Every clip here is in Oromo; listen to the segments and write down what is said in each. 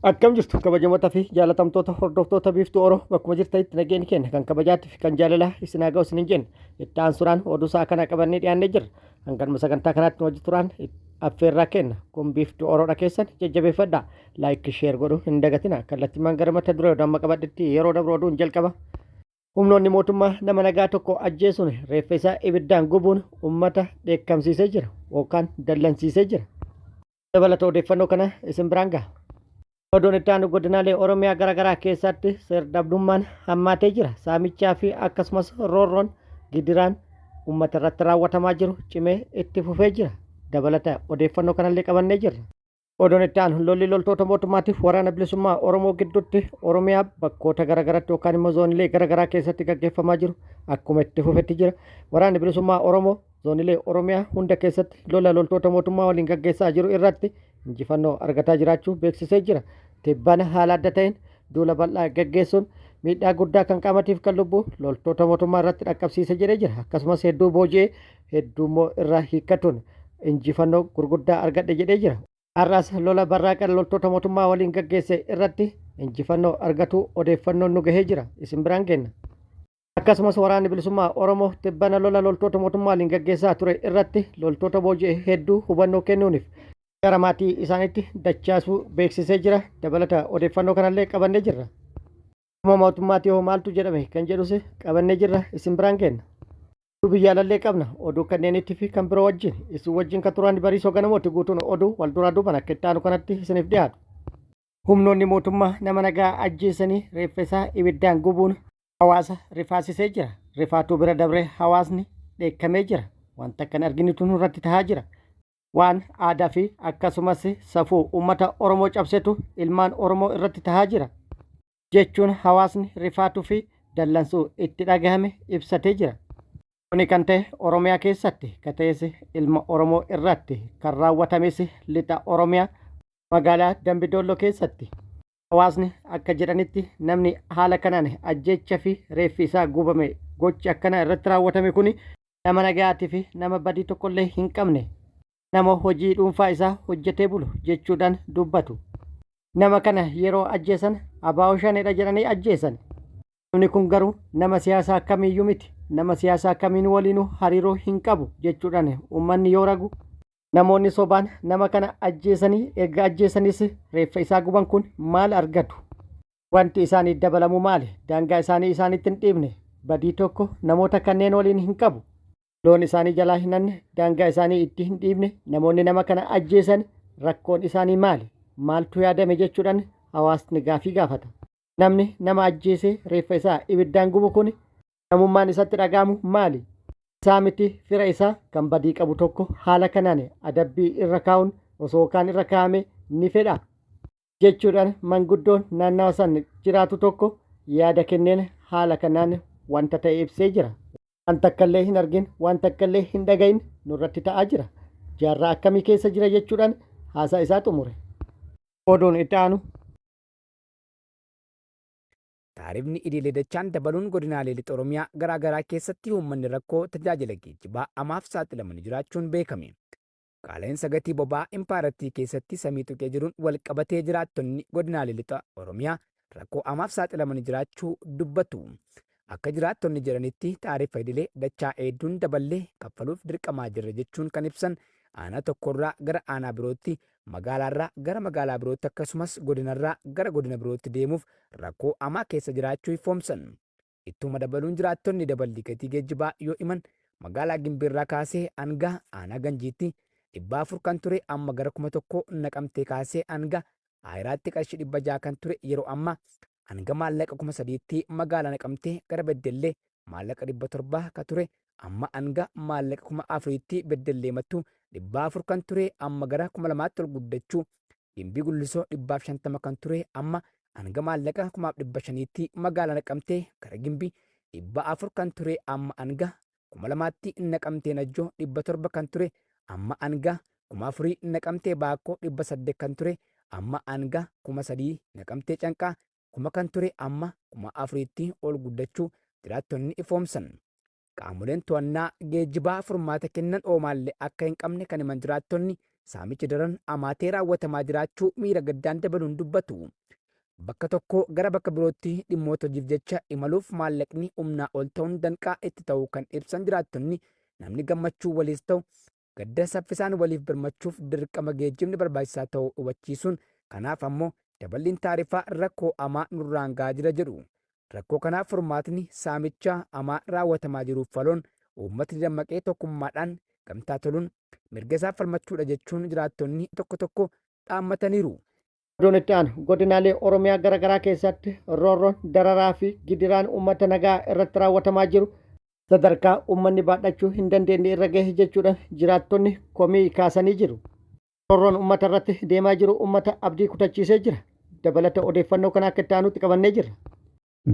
Akkam jirtu kabajamootaa fi jaalatamtoota hordoftoota biiftuu Oroo bakkuma jirtanitti nageenyi keenya kan kabajaatti fi kan jaalalaa isin haa ga'u isin hin jenne itti aansuudhaan oduu isaa kana qabannee dhiyaannee jirra. Hanga sagantaa kanaatti hojii turaan affeerraa kenna kun biiftuu Oroodha keessan jajjabeeffadhaa laayik sheer godhuu hin dagatina kallattiimaan gara mata duree oduu amma qabadhetti yeroo dabru oduun jalqaba. Humnoonni mootummaa nama nagaa tokko ajjeesuun reeffa isaa ibiddaan gubuun uummata dheekkamsiisee jira yookaan dallansiisee jira. Dabalata odeeffannoo kana isin biraan gaha. Oduun itti aanu godinaalee Oromiyaa garaagaraa keessatti sir-dhabdummaan hammaatee jira. Saamichaa fi akkasumas roorroon gidiraan uummata irratti raawwatamaa jiru cimee itti fufee jira. Dabalata odeeffannoo kanallee qabannee jirra. Oduun itti aanu lolli loltoota mootummaatiif waraana bilisummaa Oromoo gidduutti Oromiyaa bakkoota garaagaraatti yookaan immoo zoonilee garaagaraa keessatti gaggeeffamaa jiru akkuma itti fufetti jira. Waraanni bilisummaa Oromoo zoonilee Oromiyaa hunda keessatti lola loltoota mootummaa waliin gaggeessaa jiru irratti injifannoo argataa jiraachuu beeksisee jira. Tibbana haala adda ta'een duula bal'aa gaggeessuun miidhaa guddaa kan qaamatiif kan lubbuu loltoota mootummaa irratti dhaqqabsiisee jedhee jira. Akkasumas hedduu booji'ee hedduu immoo irraa hiikkatuun injifannoo gurguddaa argadhe jedhee jira. Har'aas lola barraaqaa loltoota mootummaa waliin gaggeesse irratti injifannoo argatu odeeffannoon nu gahee jira. Isin biraan kenna. Akkasumas waraanni bilisummaa Oromoo tibbana lola loltoota mootummaa waliin gaggeessaa ture irratti loltoota booji'ee hedduu hubannoo kennuuniif gara maatii isaaniitti dachaasuu beeksisee jira. Dabalata odeeffannoo kanallee qabannee jirra. Dhuma mootummaatti yoo maaltu jedhame kan jedhus qabannee jirra. Isin biraan kenna. Oduu biyyaalallee qabna. Oduu kanneenitti fi kan biroo wajjin isin wajjin kan turaan bariisoo ganamooti guutuun oduu wal duraa duuban akka itti aanu kanatti isiniif dhiyaatu. Humnoonni mootummaa nama nagaa ajjeesanii reeffa isaa ibiddaan gubuun hawaasa rifaasisee jira. Rifaatuu bira dabree hawaasni dheekkamee jira. Wanta akkan arginitu nurratti tahaa jira. Waan aadaa fi akkasumas safuu uummata Oromoo cabsetu ilmaan Oromoo irratti tahaa jira jechuun hawaasni rifaatuu fi dallansuu itti dhagahame ibsatee jira. Kuni kan ta'e Oromiyaa keessatti katees ilma Oromoo irratti kan raawwatames lixa Oromiyaa magaalaa Dambidolloo keessatti. Hawaasni akka jedhanitti namni haala kanaan ajjeecha fi reeffi isaa gubame gochi akkana irratti raawwatame kun nama nagaatii fi nama badii tokkollee hin qabne. Nama hojii dhuunfaa isaa hojjetee bulu jechuudhaan dubbatu. Nama kana yeroo ajjeesan abaa'oo shanedha jedhanii ajjeesan. Namni kun garuu nama siyaasaa kamiyyuu miti. Nama siyaasaa kamiin waliinuu hariiroo hin qabu jechuudhaan uummanni yoo ragu. Namoonni sobaan nama kana ajjeesanii erga ajjeesanis reeffa isaa guban kun maal argatu? Wanti isaanii dabalamu maali? Daangaa isaanii isaanitti hin dhiibne. Badii tokko namoota kanneen waliin hin qabu. Loon isaanii jalaa hin hanne daangaa isaanii itti hin dhiibne namoonni nama kana ajjeesan rakkoon isaanii maali? Maaltu yaadame jechuudhaan hawaasni gaafii gaafata. Namni nama ajjeesee reeffa isaa ibiddaan gubu kun namummaan isatti dhaga'amu maali? Isaa miti fira isaa kan badii qabu tokko haala kanaan adabbii irra kaa'uun osoo kaan irra kaa'ame ni fedha jechuudhaan manguddoon naannawa san jiraatu tokko yaada kenneen haala kanaan wanta ta'e ibsee jira. Wanta akkallee hin argin wanta akkallee hin dhagayin nurratti ta'aa jira. Jaarraa akkamii keessa jira jechuudhaan haasaa isaa xumure. Oduun itti aanu. Taarifni idilee dachaan dabaluun godinaalee lixa Oromiyaa garaagaraa keessatti uummanni rakkoo tajaajila geejjibaa amaaf saaxilamanii jiraachuun beekame. Qaala'insa gatii boba'aa impaarattii keessatti samii tuqee jiruun wal qabatee jiraattonni godinaalee lixa Oromiyaa rakkoo amaaf saaxilamanii jiraachuu dubbatu. Akka jiraattonni jedhanitti taarifa idilee dachaa hedduun daballee kaffaluuf dirqamaa jirra jechuun kan ibsan aanaa tokkorraa gara aanaa birootti magaalaarraa gara magaalaa birootti akkasumas godinarraa gara godina birootti deemuuf rakkoo amaa keessa jiraachuu ifoomsan. Ittuma dabaluun jiraattonni daballi gatii geejjibaa yoo himan magaalaa Gimbiirraa kaasee hanga aanaa Ganjiitti 400 kan ture amma gara 1000 Naqamtee kaasee hanga Ayiraatti qarshii 600 kan ture yeroo ammaa hanga maallaqa 3000tti magaalaa Naqamtee gara Beddellee maallaqa 700 ka ture amma hanga maallaqa 4000tti Beddellee mattu 400 kan ture amma gara 2000tti ol guddachuu Gimbii Gullisoo 150 kan ture amma hanga maallaqa 1500tti magaalaa Naqamtee gara Gimbii 400 kan ture amma hanga 2000tti Naqamtee Najjoo 700 kan ture amma hanga 4000 Naqamtee Baakoo 800 kan ture amma hanga 3000 Naqamtee Canqaa 1000 kan ture amma 4000tti ol guddachuu jiraattonni ifoomsan. Qaamoleen to'annaa geejjibaa furmaata kennan oomaallee akka hin qabne kan himan jiraattonni saamichi daran amaatee raawwatamaa jiraachuu miira gaddaan dabaluun dubbatu. Bakka tokko gara bakka birootti dhimmoota hojiif jecha imaluuf maallaqni humnaa ol ta'uun danqaa itti ta'uu kan ibsan jiraattonni namni gammachuu waliis ta'u gadda saffisaan waliif birmachuuf dirqama geejjibni barbaachisaa ta'uu hubachiisuun kanaaf ammoo daballiin taarifaa rakkoo hamaa nurraan gahaa jira jedhu. Rakkoo kanaaf furmaatni saamicha hamaa raawwatamaa jiruuf faloon uummatni dammaqee tokkummaadhaan gamtaa toluun mirga isaa falmachuudha jechuun jiraattonni tokko tokko dhaammataniiru. Oduun itti aanu godinaalee Oromiyaa garaagaraa keessatti roorroon dararaa fi gidiraan uummata nagaa irratti raawwatamaa jiru sadarkaa uummanni baadhachuu hin dandeenye irra gahe jechuudhaan jiraattonni komii kaasanii jiru. Roorroon uummata irratti deemaa jiru uummata abdii kutachiisee jira. Dabalata odeeffannoo kana akka itti aanutti qabannee jirra.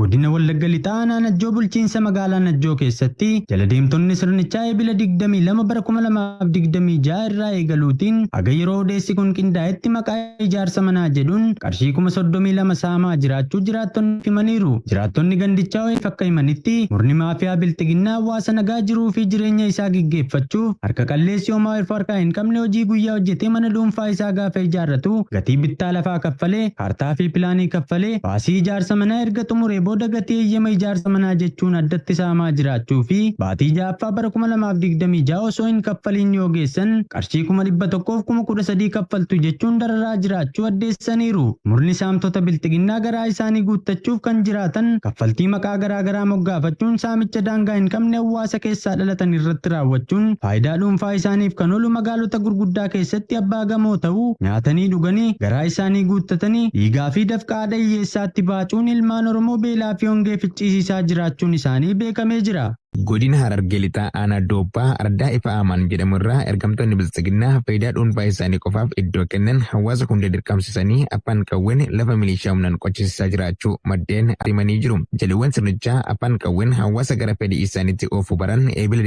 Godina Wallagga Lixaa aanaa Najjoo bulchiinsa magaalaa Najjoo keessatti jala deemtonni sirnichaa eebila 22 bara 2026 irraa eegaluutiin haga yeroo odeessi kun qindaa'etti maqaa ijaarsa manaa jedhuun qarshii 32 saamaa jiraachuu jiraattonni himaniiru. Jiraattonni gandichaa wayiif akka himanitti murni maafiyaa biltiginnaa hawaasa nagaa jiruu fi jireenya isaa gaggeeffachuuf harka qalleessi homaa wal harkaa hin qabne hojii guyyaa hojjetee mana dhuunfaa isaa gaafa ijaarratu gatii bittaa lafaa kaffalee kaartaa fi pilaanii kaffalee baasii ijaarsa manaa erga xumuree booda gatii eeyyama ijaarsa manaa jechuun addatti saamaa jiraachuu fi baatii ja'affaa bara 2026 osoo hin kaffaliin yoo geessan qarshii 100,000 fi 13,000 kaffaltu jechuun dararaa jiraachuu addeessaniiru. Murni saamtota biltiginnaa garaa isaanii guuttachuuf kan jiraatan kaffaltii maqaa garaa moggaafachuun saamicha daangaa hin qabne hawaasa keessaa dhalatan irratti raawwachuun faayidaa dhuunfaa isaaniif kan oolu magaalota gurguddaa keessatti abbaa gamoo ta'uu nyaatanii dhuganii garaa isaanii guuttatanii dhiigaa fi dafqa haadha hiyyeessaatti baacuun ilmaan Oromoo beelaa fi hongee ficcisiisaa jiraachuun isaanii beekamee jira. Godina Harargee Lixaa aanaa Doobbaa Ardaa Ifa Amaan jedhamu irraa ergamtoonni bilisiginnaa faayidaa dhuunfaa isaanii qofaaf iddoo kennan hawaasa hunda dirqamsiisanii afaan qawween lafa milishaa humnaan qochisiisaa jiraachuu maddeen himanii jiru. Jaliiwwan sirnichaa afaan qawween hawaasa gara fedhii isaaniitti oofuu baran eebila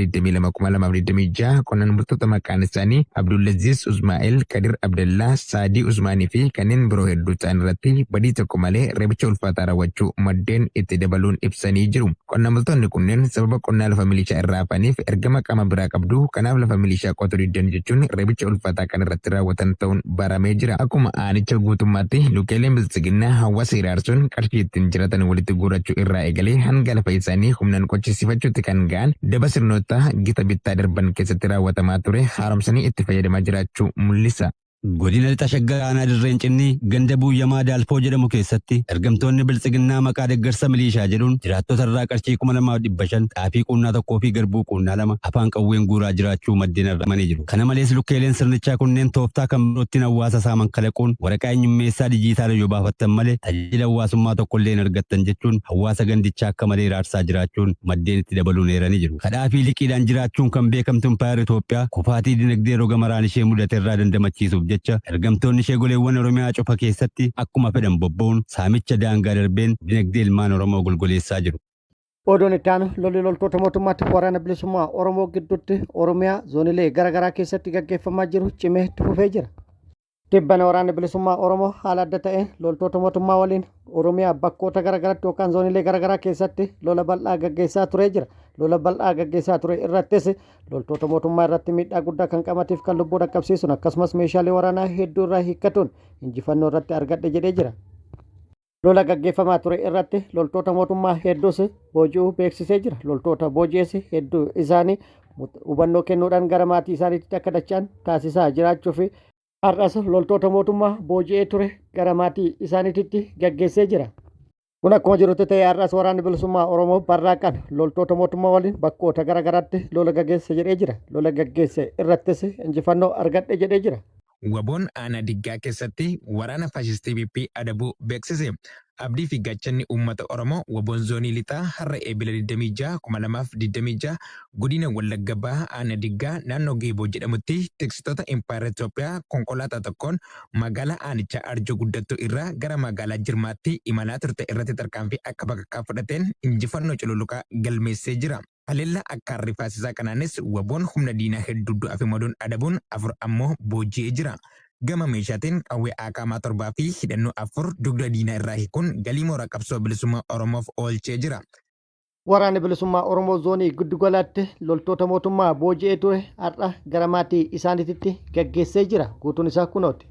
22,2026 qonnaan bultoota maqaan isaanii Abdullaziz Usmaa'el, Kadir Abdallaa, Saadii Usmaanii fi kanneen biroo hedduu ta'an irratti badii tokko malee reebicha ulfaataa raawwachuu maddeen itti dabaluun ibsanii jiru. Qonnaan bultoonni kunneen sababa qonnaa lafa milishaa irraa hafaniif ergama qaama biraa qabdu kanaaf lafa milishaa qotuu diddan jechuun reebicha ulfaataa kan irratti raawwatan ta'uun baramee jira. Akkuma aanicha guutummaatti lukeeleen bilisiginnaa hawaasa hiraarsuun qarshii ittiin jiratan walitti guurachuu irraa eegalee hanga lafa isaanii humnaan qochisiifachuutti kan ga'an daba sirnoota gita bittaa darban keessatti raawwatamaa ture haaromsanii itti fayyadamaa jiraachuu mul'isa. Godina Lixa Shaggar aanaa Dirreen Cinnii ganda buuyyamaa Daalfoo jedhamu keessatti ergamtoonni bilisiginnaa maqaa deeggarsa milishaa jedhuun jiraattota irraa qarshii 2,500 xaafii qunnaa tokkoo fi garbuu qunnaa 2 afaan qawween guuraa jiraachuu maddeen argamanii jiru. Kana malees lukkeeleen sirnichaa kunneen tooftaa kan birootiin hawaasa saaman kalaquun waraqaa eenyummeessaa dijitaala yoo baafattan malee tajaajila hawaasummaa tokkollee hin argattan jechuun hawaasa gandichaa akka malee raarsaa jiraachuun maddeen itti dabaluun eeranii jiru. Kadhaa fi liqiidhaan jiraachuun kan beekamtu Impaayar Itoophiyaa kufaatii dinagdee roga maraan ishee mudate irraa dandamachiisuuf jecha ergamtoonni ishee goleewwan Oromiyaa cufa keessatti akkuma fedhan bobba'uun saamicha daangaa darbeen dinagdee ilmaan Oromoo golgoleessaa jiru. Oduun itti aanu lolli loltoota mootummaatti waraana bilisummaa Oromoo gidduutti Oromiyaa zoonilee garaagaraa keessatti gaggeeffamaa jiru cimee itti fufee jira. Tibbana waraanni bilisummaa Oromoo haala adda ta'een loltoota mootummaa waliin Oromiyaa bakkoota garaagaraatti yookaan zoonilee garaagaraa keessatti lola bal'aa gaggeessaa turee jira. Lola bal'aa gaggeessaa ture irrattis loltoota mootummaa irratti miidhaa guddaa kan qabatiif kan lubbuu dhaqqabsiisuun akkasumas meeshaalee waraanaa hedduu irraa hiikkatuun injifannoo irratti argadhe jedhee jira. Lola gaggeeffamaa ture irratti loltoota mootummaa hedduus booji'uu beeksisee jira. Loltoota booji'es hedduu isaanii hubannoo kennuudhaan gara maatii isaaniitti akka dacha'an taasisaa jiraachuu fi har'as loltoota mootummaa booji'ee ture gara maatii isaaniitti gaggeessee jira. Kun akkuma jirutti ta'ee har'as waraanni bilisummaa Oromoo barraaqaan loltoota mootummaa waliin bakkoota garaagaraatti lola gaggeesse jedhee jira. Lola gaggeesse irrattis injifannoo argadhe jedhee jira. Waboon aanaa diggaa keessatti waraana faashistii BP adabuu beeksise. Abdii fi gaachanni uummata Oromoo waboon zoonii lixaa har'a eebila 26,2026 godina Wallagga Bahaa aanaa diggaa naannoo Geeboo jedhamutti tiksitoota Impaayar Itoophiyaa konkolaataa tokkoon magaalaa aanichaa Arjoo Guddattuu irraa gara magaalaa Jirmaatti imalaa turte irratti tarkaanfii akka bakka fudhateen injifannoo cululuqaa galmeessee jira. Haleellaa akka rifaasisaa kanaanis waboon humna diinaa hedduu du'aa fi madoon adabuun 4 ammoo booji'ee jira. Gama meeshaatiin qawwee AKM 7 fi hidhannoo 4 dugda diinaa irraa hiikuun galii mooraa qabsoo bilisummaa Oromoof oolchee jira. Waraanni bilisummaa Oromoo zoonii giddugalaatti loltoota mootummaa booji'ee ture har'a gara maatii isaaniitti gaggeessee jira. Guutuun isaa kunooti.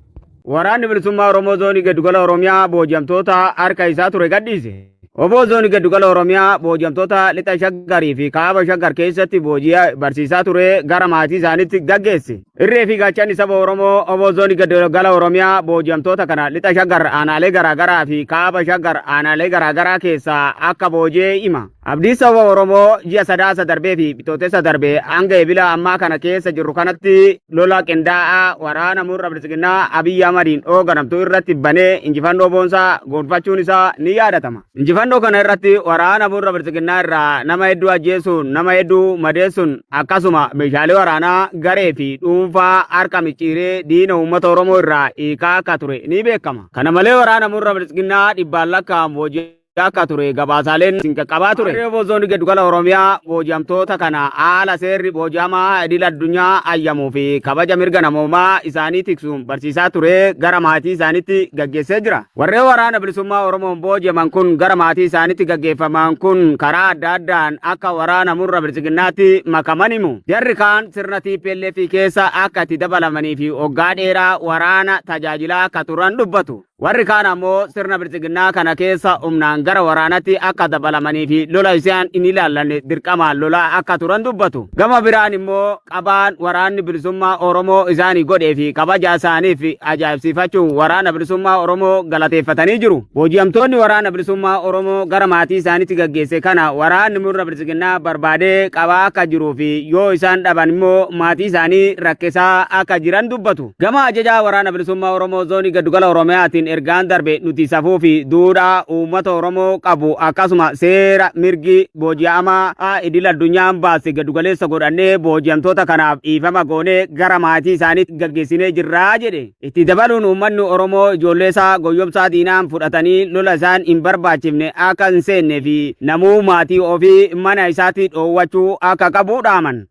Waraanni bilisummaa Oromoo zoonii giddugala Oromiyaa booji'amtoota harka isaa ture gadhiise. Obbo zoonii giddugala Oromiyaa booji'amtoota lixa shaggarii fi kaaba shaggar keessatti boojii barsiisaa ture gara maatii isaaniitti gaggeesse. Irree fi gaachanni saba Oromoo obbo zoonii giddugala Oromiyaa booji'amtoota kana lixa shaggar aanaalee garaagaraa fi kaaba shaggar aanaalee garaagaraa keessaa akka boojii hima. Abdii saba Oromoo ji'a sadaasa darbee fi bitootessa darbee hanga ebila ammaa kana keessa jirru kanatti lola qindaa'aa waraana murra bilisiginnaa Abiyyi Ahmadiin hoogganamtu irratti banee injifannoo boonsaa gonfachuun isaa ni yaadatama. Injifannoo kana irratti waraana murra bilisiginnaa irraa nama hedduu ajjeesuun nama hedduu madeessuun akkasuma meeshaalee waraanaa garee fi dhuunfaa harka micciiree diina uummata Oromoo irraa hiikaa akka ture ni beekama. Kana malee waraana murra bilisiginnaa dhibbaan lakkaa'amu boojii akka ture gabaasaaleen sinqaqqabaa ture. Obbo zoonii giddugala Oromiyaa booji'amtoota kana haala seerri booji'amaa idil addunyaa ayyamuu fi kabaja mirga namoomaa isaanii tiksuun barsiisaa ture gara maatii isaaniitti gaggeessee jira. Warreen waraana bilisummaa Oromoon booji'aman kun gara maatii isaaniitti gaggeeffaman kun karaa adda addaan akka waraana murra bilisiginnaatti makaman himu. Jarri kaan sirna TPLF keessa akka itti dabalamanii fi waggaa dheeraa waraana tajaajilaa akka turan dubbatu. Warri kaan ammoo sirna bilisiginnaa kana keessa humnaan gara waraanatti akka dabalamanii fi lola isaan hin ilaallanne dirqamaan lola akka turan dubbatu. Gama biraan immoo qabaan waraanni bilisummaa Oromoo isaanii godhee fi kabaja isaaniif ajaa'ibsiifachuun waraana bilisummaa Oromoo galateeffatanii jiru. Booji'amtoonni waraana bilisummaa Oromoo gara maatii isaaniitti gaggeesse kana waraanni murra bilisiginnaa barbaadee qabaa akka jiruu fi yoo isaan dhaban immoo maatii isaanii rakkisaa akka jiran dubbatu. Gama ajajaa waraana bilisummaa Oromoo zoonii giddugala Oromiyaatiin ergaan darbe nuti safuu fi duudhaa uummata Oromoo qabu akkasuma seera mirgi booji'amaa idil addunyaan baase giddugaleessa godhannee booji'amtoota kanaaf dhiifama goonee gara maatii isaaniitti gaggeessinee jirraa jedhe. Itti dabaluun uummanni Oromoo ijoollee isaa goyyomsaa diinaan fudhatanii lola isaan hin barbaachifne akka hin seenne fi namuu maatii ofii mana isaatti dhoowwachuu akka qabu dhaaman.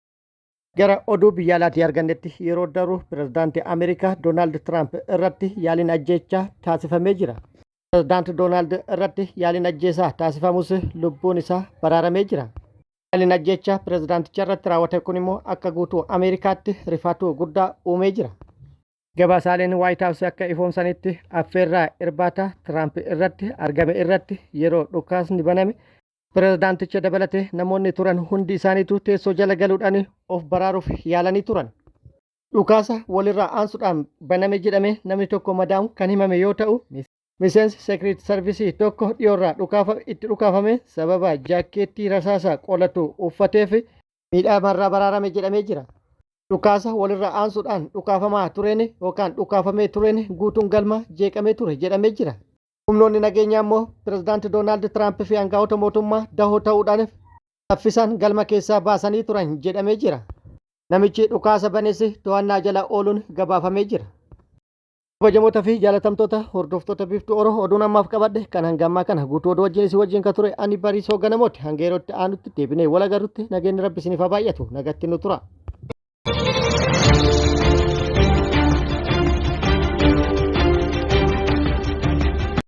Gara oduu biyya alaatii argannetti yeroo darbu pirezidaantii Ameerikaa Doonaald Tiraamp irratti yaaliin ajjeechaa taasifamee jira. Pirezidaantii Doonaald irratti yaaliin ajjeesaa taasifamus lubbuun isaa baraaramee jira. Yaaliin ajjeechaa pirezidaanticha irratti raawwate kun immoo akka guutuu Ameerikaatti rifaatuu guddaa uumee jira. Gabaasaaleen Waayit Haawus akka ifoomsanitti affeerraa irbaata Tiraamp irratti argame irratti yeroo dhukaasni baname pirezidaanticha dabalatee namoonni turan hundi isaaniitu teessoo jala galuudhaan of baraaruuf yaalanii turan. Dhukaasa walirraa aansuudhaan baname jedhame namni tokko madaa'u kan himame yoo ta'u, miseensi Sekirit Sarvisii tokko dhiyoorraa itti dhukaafame sababa jaakkeettii rasaasaa qolatu uffateef miidhamarraa baraarame jedhamee jira. Dhukaasa walirraa aansuudhaan dhukaafamaa tureen yookaan dhukaafamee tureen guutuun galma jeeqamee ture jedhamee jira. Humnoonni nageenyaa immoo pirezidaantii Doonaald Tiraamp fi aangaa'ota mootummaa dahoo ta'uudhaan saffisaan galma keessaa baasanii turan jedhamee jira. Namichi dhukaasa banes to'annaa jala ooluun gabaafamee jira. Kabajamoota fi jaalatamtoota hordoftoota Biiftuu Oromoo oduun ammaaf qabadhe kan hanga ammaa kana guutuu oduu wajjin kan ture ani Bariisoo Ganamooti hanga yerootti aanutti deebinee wal agarrutti nageenyi Rabbi isiniif haa baay'atu nagatti nu tura.